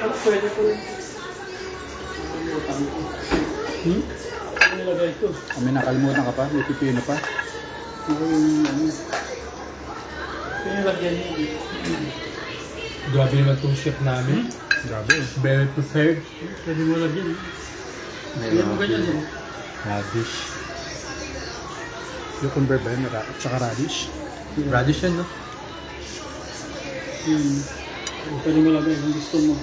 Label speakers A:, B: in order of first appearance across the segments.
A: Ano pwede ko rin? Nakalimutan ko. Ano nilagay ko?
B: May nakalimutan ka pa? May pipino pa?
A: Ano? Pinilagyan niya.
C: Grabe naman itong chef namin.
B: Grabe.
C: Very prepared.
A: Pwede mo lagyan. Pwede mo ganyan.
C: Radish.
B: Cucumber ba yun? Tsaka radish?
C: Radish yan, no?
A: Pwede mo lagyan kung gusto mo.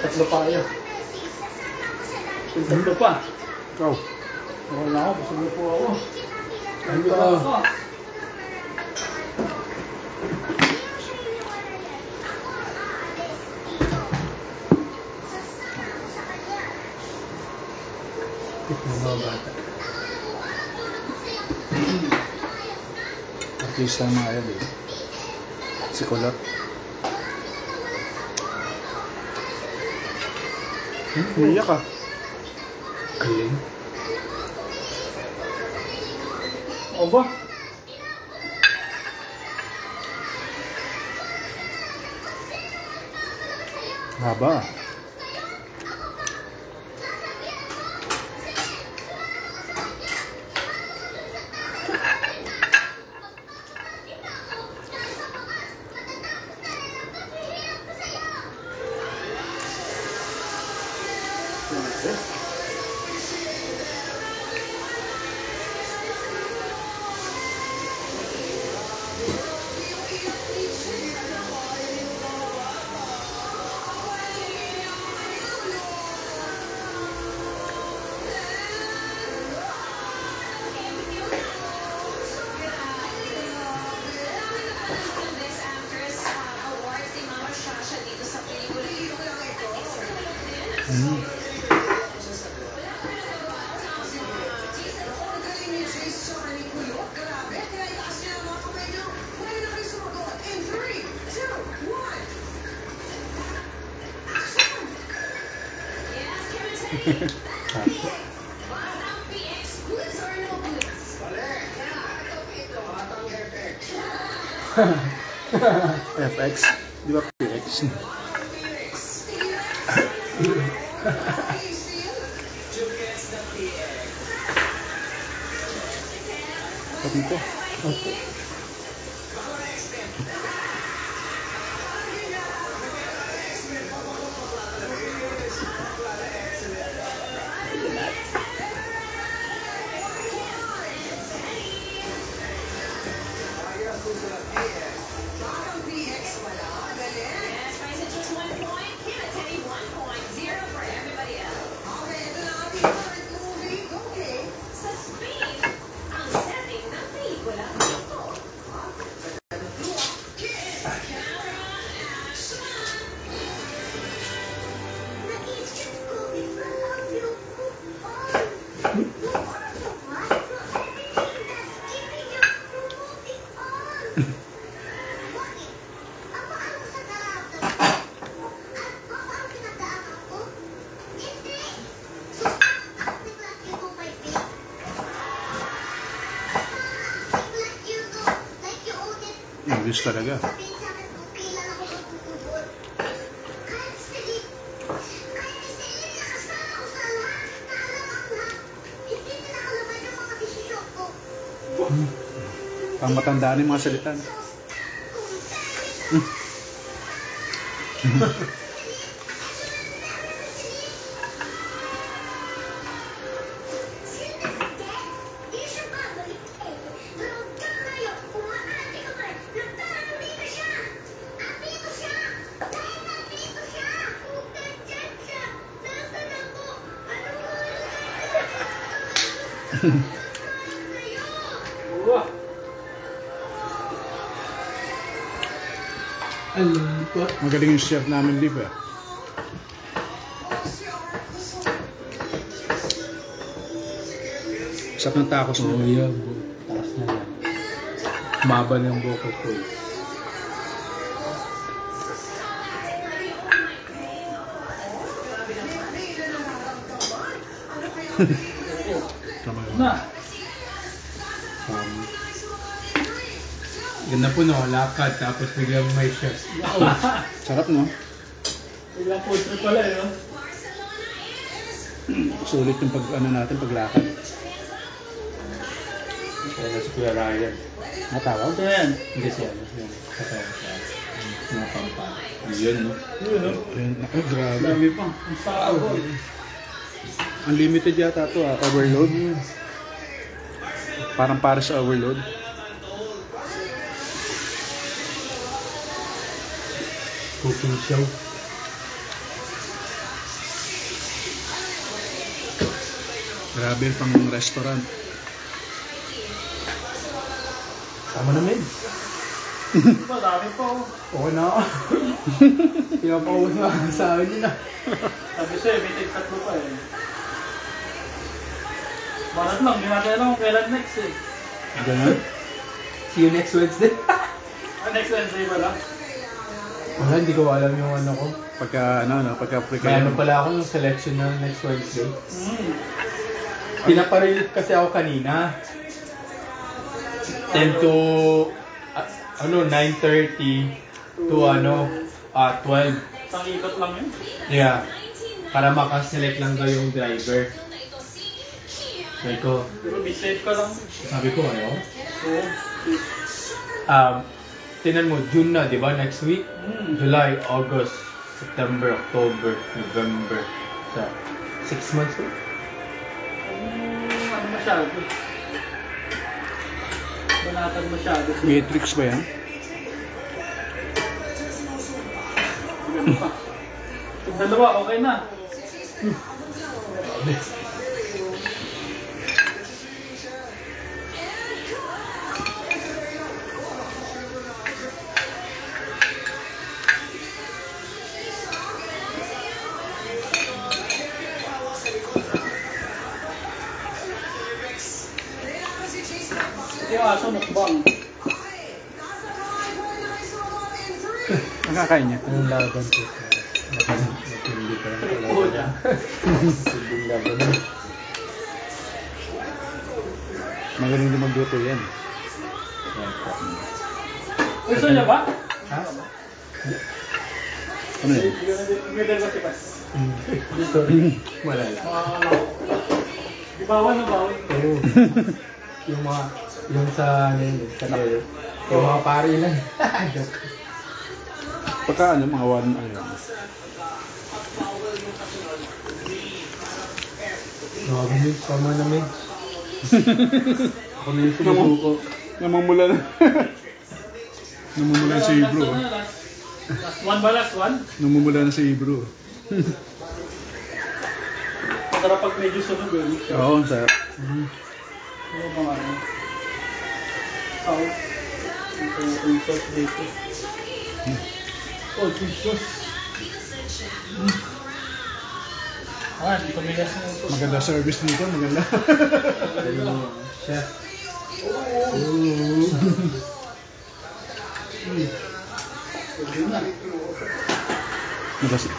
A: Tatlo pa kayo. Tatlo pa.
B: Ikaw.
A: Wala ako, busog po ako.
C: Ano ka? Mga bata.
B: Artista ng mga yan eh. Si Kulot. Iiyak ka.
C: Galing.
A: O ba?
B: Haba. FX, di ba PX? Dito. English talaga. Pang matandaan yung mga salita.
C: Alam po.
B: Magaling yung chef namin, di ba? Sarap ng tacos
C: Oo,
B: mo.
C: yeah. Taas na yan. Maba na yung buko ko.
B: Tama yun.
A: Na.
C: Ganda po no, lakad tapos biglang may chef.
B: Sarap, no?
A: Biglang food trip pala eh. No?
B: Sulit yung natin, paglakad.
C: Kaya si Kuya Ryan.
B: Matawag?
A: Ito yan.
C: Hindi siya. Kasama siya. Mga pampa. Yun, no?
A: Yun, no?
B: Ayun, naku, grabe.
A: Dami pa. Ang sarap po.
B: Unlimited yata to overload. Parang para sa overload.
C: Cooking show.
B: Grabe yung pang restaurant.
C: Tama namin.
A: Diba, dami pa oh.
C: Oo na ako. Pinapaubos nga sa akin yun ah.
A: Sabi sa'yo, may take tatlo pa eh. Barat lang, hindi natin alam kung kailan next eh.
B: Ganun?
C: See you next Wednesday.
A: Next Wednesday ba lang?
C: Wala, hindi ko alam yung ano ko.
B: Pagka, pagka
C: May ano pala ako yung selection ng next Wednesday.
A: Hmm.
C: Kasi ako kanina. 10 to 9:30 to 12.
A: Isang ikot lang yun.
C: Yeah. Para makaselect lang daw yung driver. Sabi ko,
A: Pero be safe ka lang. Oo.
C: tinan mo, June na, di ba? Next week?
A: Hmm.
C: July, August, September, October, November. So, 6 months ko.
A: Ano masyado? Banatan masyado.
B: Matrix ba yan?
A: Ganun pa. Yung dalawa, okay na. Yung aso mukbang.
B: Nakakain niya.
C: Anong laban ko? Matindi pa lang
A: Puta.
C: Matinding laban.
B: Magaling din magluto yan.
A: Gusto niya ba?
C: Ha?
B: Ano yan?
A: Middle ba si Pas?
C: Gusto. Malala.
A: Di bawal na bawal.
C: Oo. yung sa sa lolo. Yung mga pari lang. Joke.
B: Pagka mga one, yan.
C: Grabe yun, tama namin. Ako na yung sumusuko.
B: Namumula na. Namumula na si Ibro.
A: Last one ba? Last one?
B: Namumula na si Ibro.
A: Masarap pag medyo sunog yun.
B: Oo, sarap.
A: Yung mga ano. Sauce. Yung sauce dito. Oh, yung sauce. Ah, dito bigas na ito.
B: Maganda service dito, maganda.
C: Chef.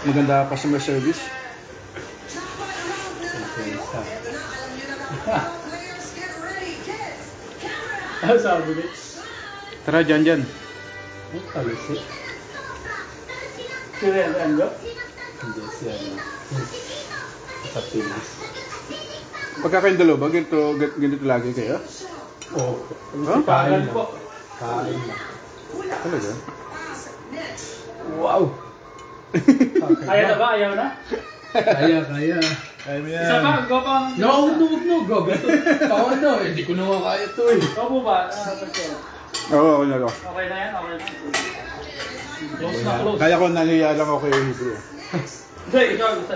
B: Maganda customer service.
A: Ah, sabi ko.
B: Tara, dyan.
C: Talisi.
A: Si Renzo?
C: Hindi siya. Sa Pilis.
B: Pagka kayong dalawa, ganito lagi kayo?
C: Oo.
B: Huh?
A: Kain po.
C: Kain lang.
B: Talaga?
C: Wow!
A: Ayaw na ba? Ayaw na?
C: Kaya.
B: Ay,
A: Isa pa, go pa.
C: No, go. Ako hindi ko na kaya to eh.
A: Go po ba? Okay
B: Oo, ako na ako.
A: na yan? Okay na. Close na, close.
B: Kaya ko nahiya lang ako kay Ibro.
A: Hindi, ikaw, isa.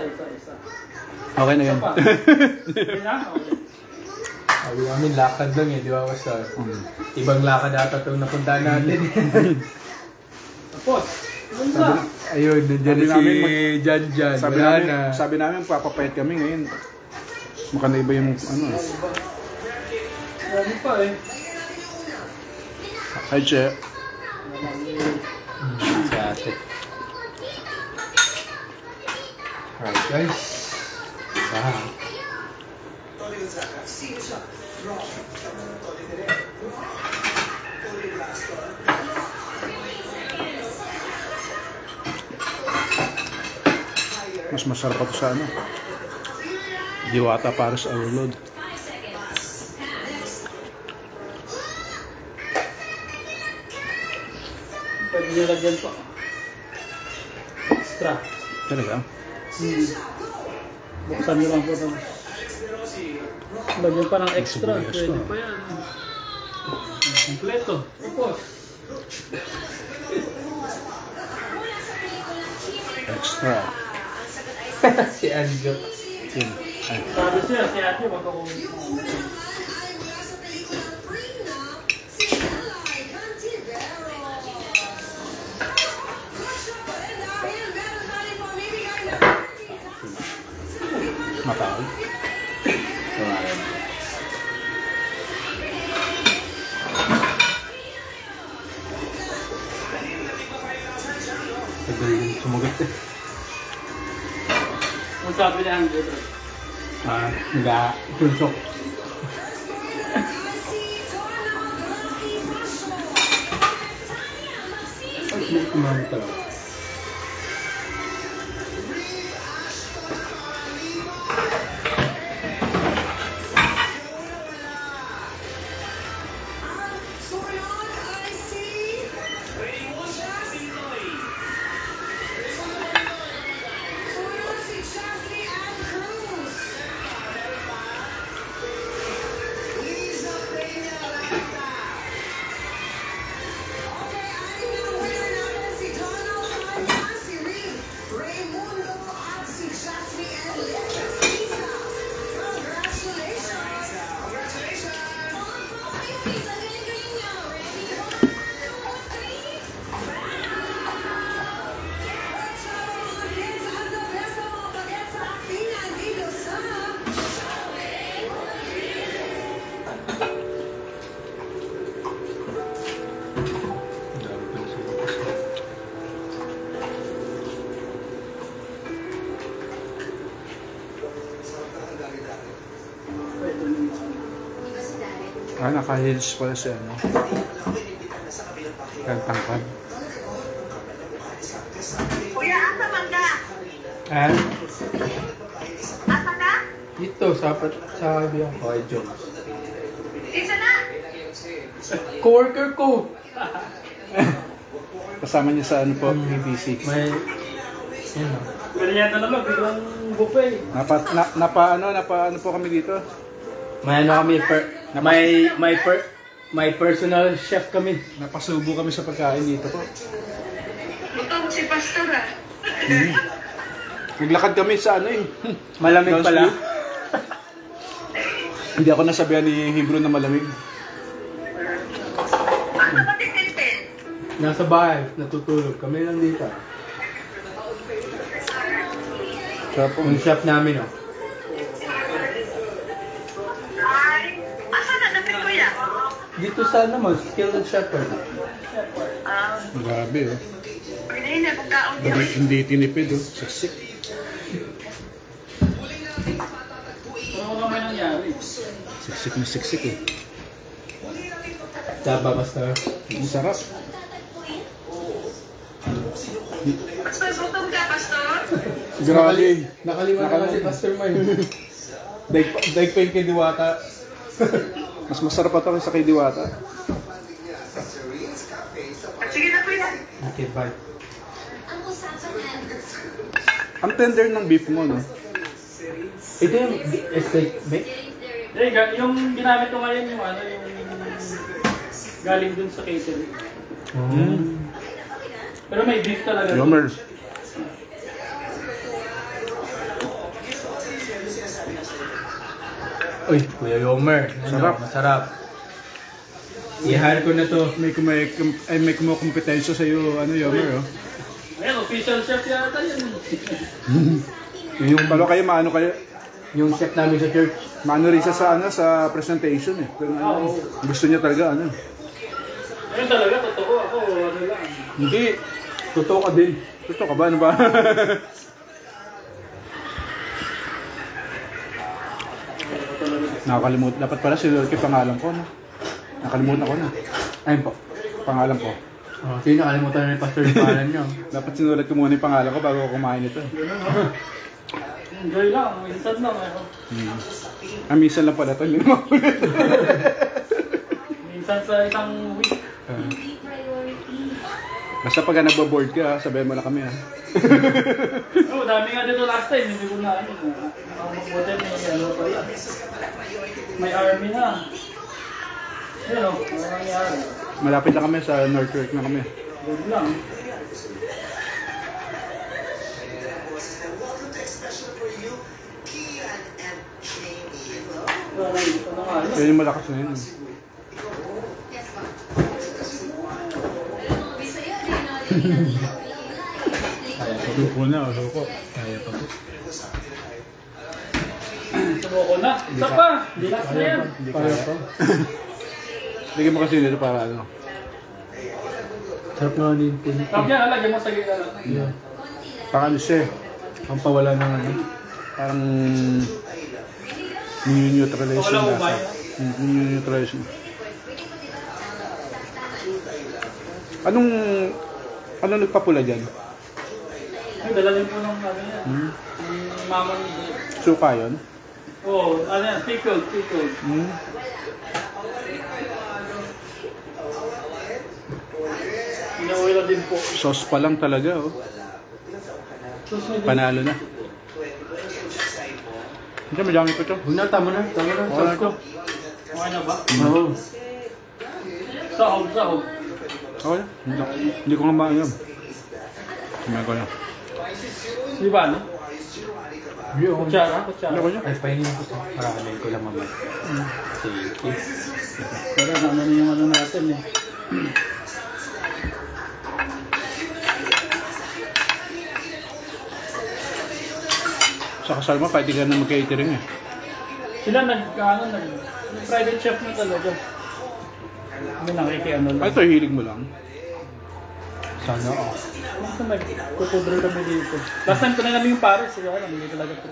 B: Okay na
A: Isa
B: yan.
A: pa. Okay na? Okay.
C: Sabi namin lakad lang eh, di ba Pastor? Ibang lakad ata itong napuntahan natin.
A: Tapos, ano na?
C: Ayun, nandiyan
B: Sabi
C: na
B: namin
C: si Jan.
B: Sabi namin papapayat kami ngayon. Mukhang na iba yung ano.
A: Marami pa eh.
B: Hi, Che.
C: Si ate. Alright guys.
B: Mas masarap pa to sa ano. Diwata para sa overload.
A: Pwede nilagyan pa. Extra.
B: Talaga?
A: Buksan nyo lang po ito. Lagyan pa ng extra.
B: Sibuyas
A: Pwede
B: pa.
A: pa yan. Kompleto. Tapos.
B: Extra.
C: Si Anjo.
B: Yun. Ay.
A: Sabi siya, si ate, wag ako.
B: Matawag.
C: Tagal yung sumagot eh.
A: Ang sabi niya ang dito.
C: Nag tunsok. Ay, kumamit talaga.
B: Naka-heels pala siya, ano? Kantangkad.
D: Kuya, asa man ka?
C: Ah?
D: Asa ka?
C: Dito, sa kaibigan ko, kay Jones.
D: Isa na?
C: Coworker ko!
B: Kasama niya sa ano po, ABC.
C: May... Yan o.
A: Ganyan na naman, biglang buffet.
B: Napa ano po kami dito?
C: May ano kami, may personal chef kami.
B: Napasubo kami sa pagkain dito po.
D: Gutom si Pastor ah.
B: Naglakad kami sa ano eh.
C: Malamig
B: Dance
C: pala.
B: view. Hindi ako nasabihan ni Hebrew na malamig.
D: Asa ba titintin?
C: Nasa bahay, natutulog. Kami lang dito.
B: Sarap po.
C: Yung chef namin, oh.
D: Ay, asa na dapit kuya?
C: Dito sa naman, skilled shepherd.
B: Grabe oh.
D: Pwede na pagkaon niya.
B: Hindi tinipid oh. Siksik.
A: Ano naman nangyari?
B: Siksik na siksik eh.
C: Taba, basta.
B: Ang sarap.
D: Pastor, gutom ka, Pastor?
B: Grabe.
C: Nakalimutan ka si Pastor Mike.
B: Daig pa yung kay Diwata. Mas masarap pa ito sa kay Diwata.
D: Sige na kuya.
C: Okay, bye.
B: Ang tender ng beef mo, no?
C: Ito yung steak bake?
A: Yung ginamit ko ngayon yung ano, yung galing dun sa catering. Pero may beef talaga.
B: Yomer.
C: Uy, Kuya Yomer.
B: Sarap.
C: Masarap. I-hire ko na to.
B: May kumukompetensya sa iyo, ano, Yomer, oh.
A: Ayan, official chef yata yun.
B: Yung palo kayo, maano kayo?
C: Yung chef namin sa church.
B: Maano rin siya sa, sa presentation eh. Pero ano, gusto niya talaga ano.
A: Ayun talaga, totoo ako, ano lang.
B: Hindi.
C: Totoo ka din.
B: Totoo ka ba? Ano ba? Nakakalimutan. Dapat pala si Lorky pangalan ko, no? Nakalimutan ko na.
C: Ayun po.
B: Pangalan ko.
C: Oh, sino nakalimutan na yung pastor yung pangalan nyo?
B: Dapat sinulat ko muna yung pangalan ko bago ako kumain ito.
A: Enjoy lang, minsan lang ako.
B: Minsan lang pala ito, hindi naman ulit.
A: Minsan sa isang week.
B: Basta pagka nagbo-board ka, sabihin mo na kami ha.
A: Oo, dami nga dito last time, hindi ko na ano. Mabuti may ano pa yan. May army na. Yun o, ano nangyari?
B: Malapit na kami sa Northwork na kami.
A: Good lang. Ano nga yun?
B: Yan yung malakas na yun. Suko na, suko.
C: Kaya pa po.
A: Sumuko na. Isa pa! Last na yan.
C: Kaya pa.
B: Lagyan mo kasi dito para ano.
C: Sarap nga din po.
A: Tapos yan, lagyan mo sa gila lang.
C: Yeah.
B: Parang ano siya eh.
C: Ang pawala ng ano.
B: Parang neutralize
A: Wala
B: yung
A: ko
B: lasa.
A: ba
B: Neutralize. Anong nagpapula dyan?
A: Ay, dalalin po ng ano yan. Yung mama ni...
B: Suka yun?
A: Oo, ano yan, pickled. Inuwila din po.
B: Sauce pa lang talaga oh. Panalo na. Hindi, madami pa ito.
C: Huwag na, tama na. Tama na.
B: Wala
C: Sauce ko.
A: Okay na ba?
C: Oo.
A: Sahog.
B: Okay, hindi ko nga maayam. Sumayin ko na.
A: Di ba, no?
C: Yo.
A: Kutsara.
B: Ano ko niya?
C: Ay, pahingin ko ito. Marakamin ko lang mamaya. Sige.
A: Pero naman yung ano natin eh.
B: Sa kasal mo, pwede ka na mag-catering eh.
A: Sila private chef na talaga. May nakikiano lang.
B: Ito, hilig mo lang.
C: Sana ako.
A: Basta nagkukudro kami dito. Last time ko na namin yung Paris. Kaya lang, hindi talaga po.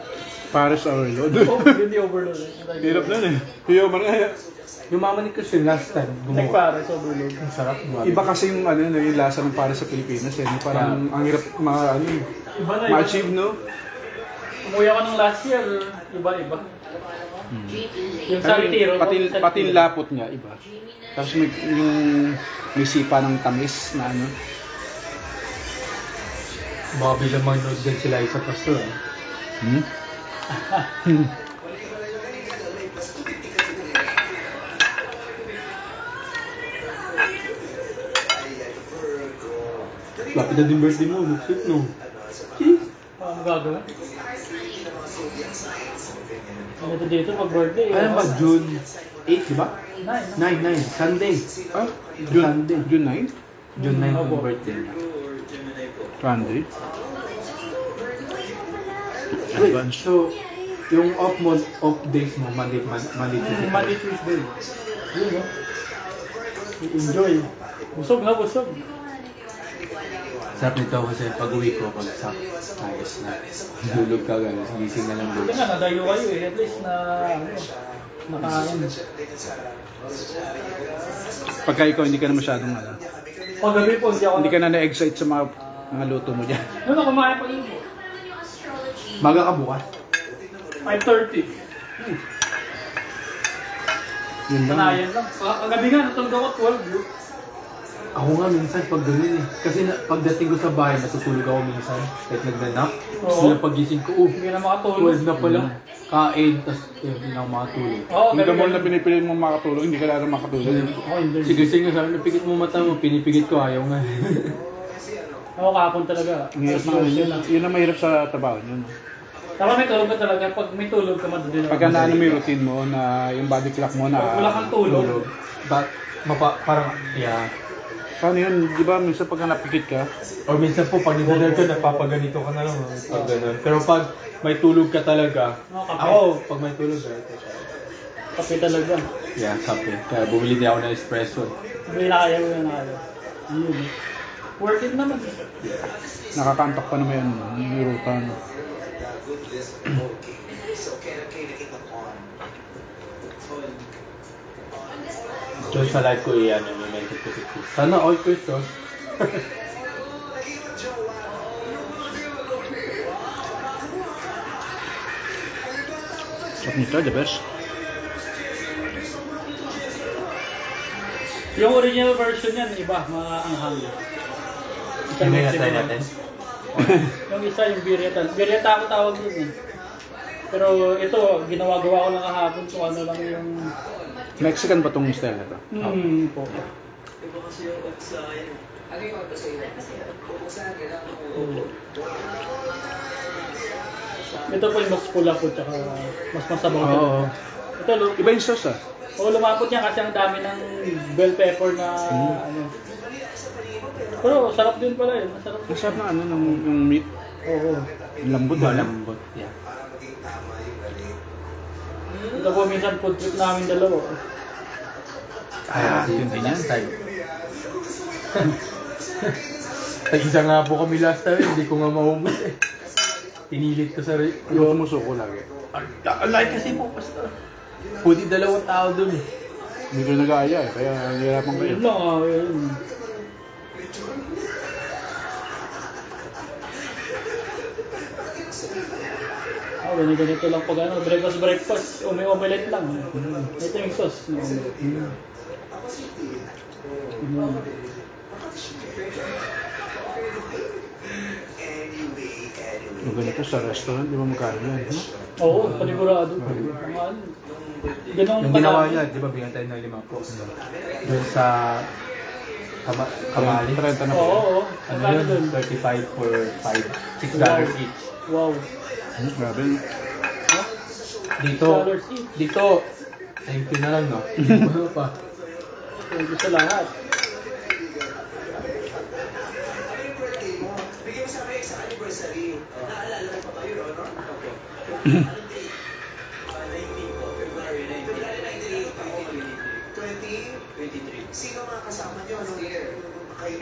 B: Paris overload.
A: Oh, hindi overload.
B: Hirap na eh. Hiyo man nga.
C: Yung mama ni Christian last time,
A: Like
C: gumawa.
A: Paris overload.
C: Ang sarap.
B: Iba kasi yung ano, yung lasa ng Paris sa Pilipinas eh. Parang ang hirap
A: Iba na
B: ma-achieve, no?
A: Umuwi ako ng last year. Iba-iba. Yung sa Retiro.
B: Pati yung lapot niya, iba. Tapos may sipa ng tamis na ano.
C: Baka bilang manood din sila isa pastor. Lapit na din birthday mo, sweet no?
A: Ano gagawin? Ano ito dito pag birthday?
C: Alam ba, June 8, di ba?
A: 9.
C: 9, Sunday.
B: Ah,
C: Sunday.
B: June 9?
C: June 9 ang birthday niya.
B: Sunday?
C: Wait,
B: Advance.
C: so, yung off days mo, Monday, Tuesday.
A: Monday, Tuesday. Yun, no? Enjoy. Busog na, busog.
C: Sarap nito kasi pag-uwi ko, pag ayos na. Dulog ka, guys. Gising na lang
A: Ito
C: doon.
A: nga, nadayo kayo eh. At least na, nakain.
B: Pagka ikaw hindi ka na masyadong ano,
A: Paggabi po,
B: hindi ka na na-excite sa mga luto mo dyan.
A: Ano, kumain pa yun.
C: Maga ka bukas.
A: 5:30.
B: Yun lang.
A: Kanayan lang. Kagabi nga, natulog ako 12.
C: Ako nga minsan pag ganun eh. Kasi pagdating ko sa bahay, natutulog ako minsan. Kahit nagdanap. Tapos
A: Oo.
C: na pagising ko,
A: Hindi na makatulog.
C: 12 na pala. Kain, tapos hindi na ako makatulog.
A: Oo,
B: Yung gamol na pinipilit mong makatulog, hindi ka lang makatulog.
A: Ako, hindi.
C: Sige, sabi na, pigit mo mata mo, pinipigit ko, ayaw nga.
A: Ako kahapon talaga.
B: Ang hirap na yun ang mahirap sa trabaho yun.
A: Tama, may tulog ka talaga. Pag may tulog ka, madali na.
B: Pagka na ano mo yung routine mo, na yung body clock mo na
A: Pag wala kang tulog.
C: Parang, yeah.
B: Paano yun? Di ba minsan pag napikit ka?
C: Or minsan po, pag nagdadal ka, napapaganito ka na lang. Pag ganun. Pero pag may tulog ka talaga,
A: Kape.
C: ako, pag may tulog ka, ito siya.
A: Kape talaga.
C: Yeah, kape. Kaya bumili din ako ng espresso.
A: Hindi na kaya, hindi na kaya. Yun. Worth it naman.
B: Nakakantok pa naman yun. Yung rutan.
C: Doon sa live ko iyan, yung mental ko si Chris. Sana all Chris, oh.
B: Sarap nito, the best.
A: Yung original version yan, iba, mga anghang.
C: Ano yung natry natin?
A: Yung isa, yung bireta. Bireta ako tawag yun eh. Pero ito, ginawa-gawa ko lang kahapon kung ano lang yung...
B: Mexican ba tong style na to?
A: Po. Ito po yung mas pula po, tsaka mas masabaw.
B: Oo.
A: Ito,
B: Iba yung sauce ah.
A: lumapot niya kasi ang dami ng bell pepper na ano. Pero sarap din pala yun. Masarap.
B: Masarap na ano, yung meat.
A: Oo.
B: Yung lambot ah.
C: Malambot. Yeah.
A: Ito po minsan food trip namin dalawa.
B: Hindi niyan.
C: Tag-isa nga po kami last time, hindi ko nga maubos eh. Pinilit ko sa
B: Yung sumusuko lagi.
C: Alay kasi po, basta. Pwede 2 tao dun eh.
B: Hindi ko nag-aaya eh, kaya nahihirapan kayo.
A: Yun lang yun. Ganito lang pag ano, breakfast, omelette lang. Ito yung sauce.
B: Yung ganito sa restaurant, di ba magkano yan? No?
A: Oo, panigurado. Mga ano. Ganun
C: Yung ginawa niya, di ba, bigyan tayo ng 5 po. Doon sa Kamali.
B: 30 na po.
A: Oo.
C: Ano
A: Magkano
C: yun?
A: dun?
C: 35 for 5. $6 each.
A: Wow.
B: Grabe.
C: Dito,
A: $6 each.
C: dito, thank you na lang, no? Ano pa?
A: Thank you sa lahat.
E: Sino mga kasama nyo nung year? Kayo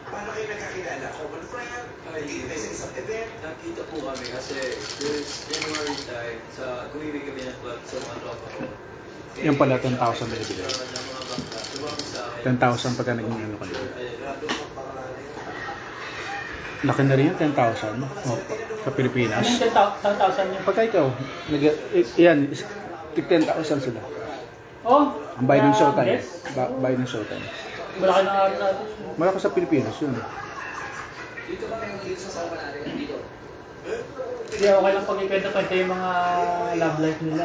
E: paano kayo nagkakilala? Common friend? Nakikita sa isang event?
F: Nakita po kami kasi this January time sa gumibig kami ng club sa mga tropa ko.
B: Yan pala, 10,000 na ibigay.
F: Ng mga bangka, tumawag sa akin.
B: 10,000 pagka naging ano ka dito. Laki na rin yan, 10,000. Oh, sa Pilipinas.
A: Anong 10,000 niya?
B: Pagka ikaw, yan, 10,000 sila.
A: Oh!
B: Ang bayad ng showtime.
A: Yes.
B: Bayad ng showtime.
A: Malaki na araw natin.
B: Malaki sa Pilipinas yun.
A: Hindi, okay lang pag ikwenta yung mga love life nila.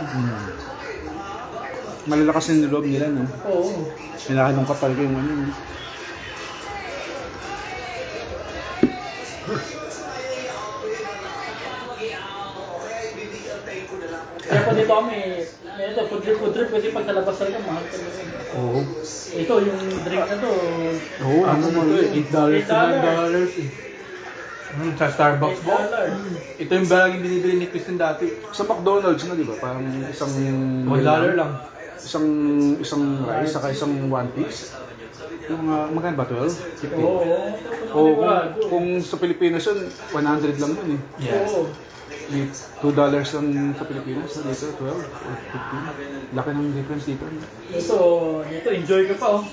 B: Malalakas yung loob nila, no?
A: Oo.
B: Sinaki nung kapal ko yung ano. No?
A: Kaya pa dito kami, ito, food trip kasi pag sa labas talaga, mahal talaga.
B: Oo.
A: Ito, yung drink na to,
B: Oo,
C: Ano
B: ano
C: mo
B: mo
C: ito eh, $8 to $9 eh. Sa Starbucks po.
A: $8.
C: Ito yung bagay binibili ni Kristen dati.
B: Sa McDonald's na, di ba? Parang isang...
C: $1 lang.
B: Isang rice, saka isang one piece. Yung, magkano ba? 12? 15?
A: Oo.
B: Oo, kung sa Pilipinas yun, 100 lang yun eh.
C: Yes.
A: Oo.
B: $2 lang sa Pilipinas, dito 12 or 15. Laki ng difference dito.
A: Ito, enjoy ka pa oh.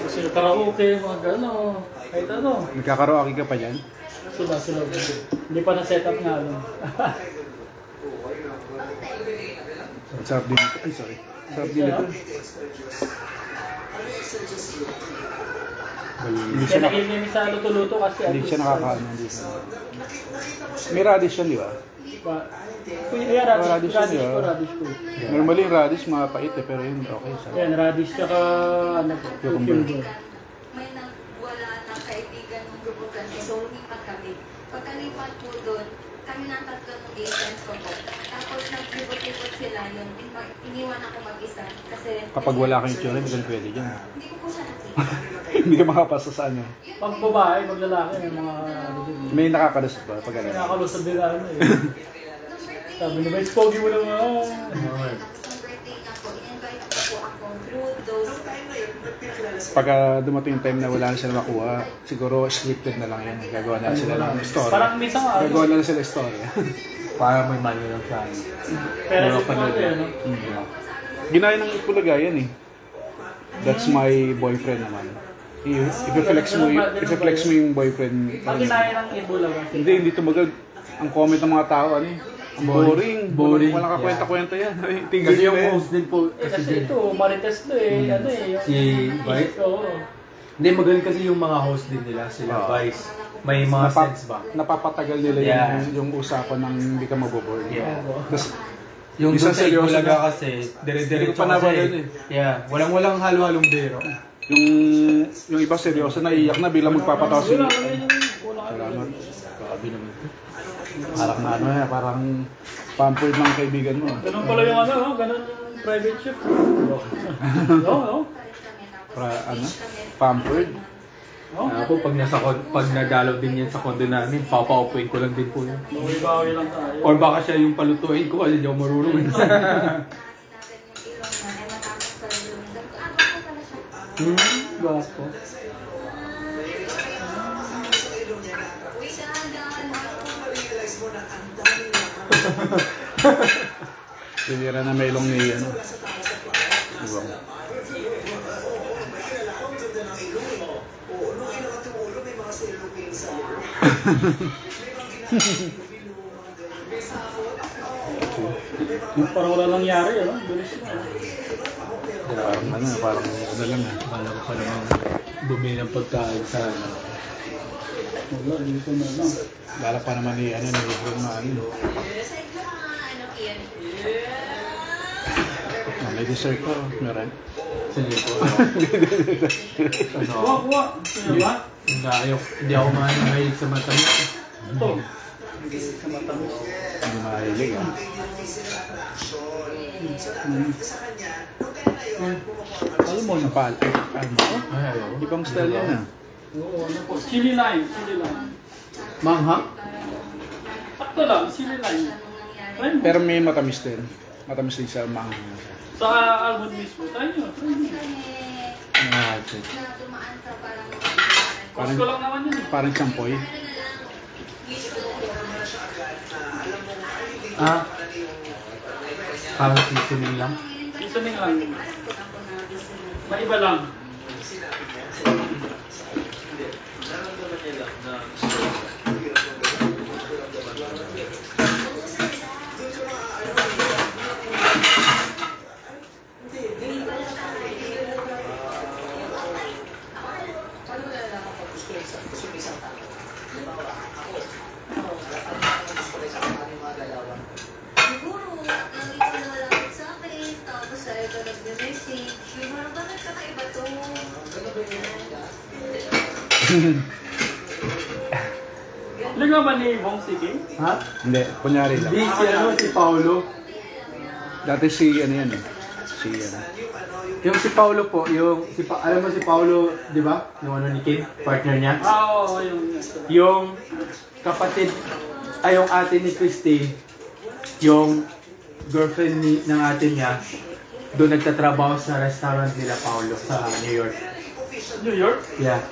A: Kasi karaoke, mga gano, kahit ano.
B: Nagkakaraoke ka pa dyan?
A: Sila. Hindi pa na-set up nga ano.
B: Ang sarap din ito. Ay, sorry. Sarap din ito. Hindi
A: Kaya
B: siya,
A: nakikinig sa luto-luto kasi
B: hindi siya nakakaano. Hindi siya. May radish yan, di ba?
A: Kuya, radish
B: radish
A: ko.
B: Normally yung radish mapait eh, pero yun okay. Sarap.
A: Yan, radish tsaka ano po,
B: Cucumber.
G: Wala ng kaibigan ng grupo kasi so lumipat kami. Pagkalipat po doon, kami ng tatlo ng agents ko po. Tapos naglibot-libot sila yun. Iniwan ako mag-isa. Kasi...
B: Kapag wala kang itsura, hindi ka pwede dyan.
G: Hindi ko po siya nakita.
B: Hindi ka makapasa sa ano.
A: Pag babae, pag lalaki, may mga...
B: May nakakalusot ba pag
A: May
B: ano?
A: nakalusad din ano eh.
G: Nung birthday
A: Sabi na ba, pogi mo naman.
G: Tapos nung birthday na po, in-invite ko po ako through those...
B: Pagka dumating yung time na wala na sila makuha, siguro scripted na lang yan. Gagawa na sila ng story.
A: Parang minsan nga,
B: Gagawa na lang sila story.
C: Para may money lang sa akin.
A: pero
C: Wala
A: si
C: pa
A: Pinoy,
C: na-
A: ano?
B: Ginaya ng Ipulaga yan eh. That's my boyfriend naman. I-flex mo yung boyfriend.
A: Pag kinaya ng Ibulaga.
B: Hindi tumagal. Ang comment ng mga tao, ano eh. Ang boring.
C: Boring.
B: Walang kakwenta-kwenta yan. Ay, tingnan
C: Kasi yung
B: nyo eh.
C: host din po,
A: Kasi
C: kasi din.
A: ito, Marites to eh. Ano eh. Yung,
C: Si Vice?
A: Oo.
C: Hindi, magaling kasi yung mga host din nila, sila
B: Oo.
C: Vice. May mga sense ba?
B: Napapatagal nila
C: Yeah.
B: yung usapan ng hindi ka maboboard.
C: Yeah.
B: Tapos,
C: Yung
B: Isang
C: doon sa
B: seryoso
C: Ibulaga
B: na.
C: kasi,
B: Hindi
C: dire-diretso
B: ko pa napanood
C: kasi.
B: eh.
C: Yeah, walang halo-halong biro.
B: yung iba seryoso na iyak na bilang magpapatawa
A: Wala
B: sila.
A: kami yung kulang
B: Salamat.
C: Grabe naman.
B: Parang ano eh, parang pampered ng kaibigan mo.
A: Ganun pala yung ano, ganun yung private ship. Oo, no?
B: Ano? Pampered.
A: No?
C: Ako, pag nadalaw din yan sa condo namin, papaupuin ko lang din po yan.
A: Bawi-bawi lang tayo.
C: Or baka siya yung palutuin ko kasi hindi ako marunong.
G: natin yung ilong na ay matapos sa ilong. Bako pala siya.
C: Basko.
G: Uy, dahan-dahan.
E: realize mo na ang dami na
B: Sinira na may ilong ni ano. Ibang.
A: Parang wala nangyari, ano? Bilis na.
B: Parang ano lang eh.
C: Akala ko pa namang dumi ng pagkain sa ano.
A: Wala, dito na lang.
B: Lala pa naman ni ano, ni Hebron na ano.
G: Sa ito ano, Ian?
B: May dessert ko, meron.
C: Sige po.
A: Kuha,
C: Ano?
A: kuha. Sino ba?
C: Hindi ako mahilig sa matamis.
A: Ito. Hindi sa matamis.
B: Hindi mahilig ah.
A: Alam mo,
B: Napal. Ano?
C: Ay, ayaw.
B: Ibang style yan ah.
A: oo, ano po. Chili lime, chili lime.
C: Manghang?
A: Sakto lang, chili lime. Try mo.
B: Pero may matamis din. Matamis din sa mga.
A: Sa almond mismo, try nyo. Try nyo.
C: Ah, okay.
G: Na dumaan sa parang...
A: Costco lang naman yun eh.
B: Parang champoy.
C: Ah? Parang seasoning lang?
A: Seasoning lang. Maiba lang.
F: Nararamdaman niya lang na
G: Siguro, nandito na lang sa akin, tapos sa'yo ka nag-message. Yung parang, bakit kakaiba to?
A: Hindi nga ba ni Bong Siki?
C: Ha?
B: Hindi, kunyari lang.
C: Hindi, si Paolo.
B: Dati si ano yan eh. Si ano.
C: Yung si Paolo po, alam mo si Paolo, di ba? Yung ano ni Kim, partner niya.
A: Oo, yung...
C: Yung kapatid, yung ate ni Christine, yung girlfriend ng ate niya, doon nagtatrabaho sa restaurant nila Paolo sa New York.
A: New York?
C: Yeah.